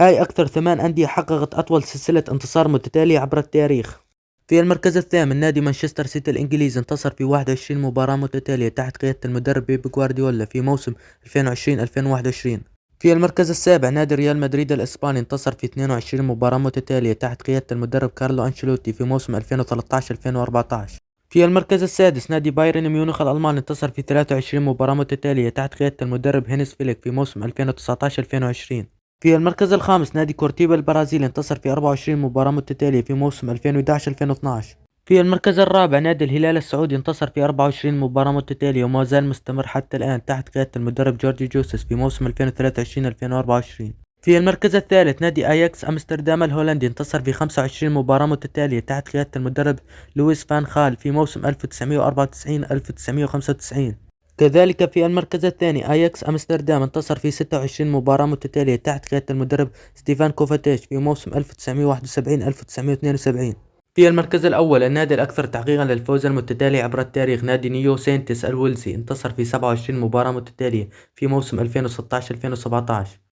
هاي أكثر 8 أندية حققت أطول سلسلة انتصار متتالية عبر التاريخ. في المركز الثامن نادي مانشستر سيتي الإنجليزي انتصر في 21 مباراة متتالية تحت قيادة المدرب بيب جوارديولا في موسم 2020-2021. في المركز السابع نادي ريال مدريد الإسباني انتصر في 22 مباراة متتالية تحت قيادة المدرب كارلو أنشيلوتي في موسم 2013-2014. في المركز السادس نادي بايرن ميونخ الألماني انتصر في 23 مباراة متتالية تحت قيادة المدرب هينس فيليك في موسم 2019-2020. في المركز الخامس نادي كورتيبا البرازيلي انتصر في 24 مباراة متتالية في موسم 2011-2012. في المركز الرابع نادي الهلال السعودي انتصر في 24 مباراة متتالية وما زال مستمر حتى الآن تحت قيادة المدرب جورجي جوسيس في موسم 2023-2024. في المركز الثالث نادي أياكس أمستردام الهولندي انتصر في 25 مباراة متتالية تحت قيادة المدرب لويس فان خال في موسم 1994-1995. كذلك في المركز الثاني أياكس أمستردام انتصر في 26 مباراة متتالية تحت قيادة المدرب ستيفان كوفاتيش في موسم 1971-1972. في المركز الأول النادي الأكثر تحقيقا للفوز المتتالي عبر التاريخ نادي نيو سينتس الويلسي انتصر في 27 مباراة متتالية في موسم 2016-2017.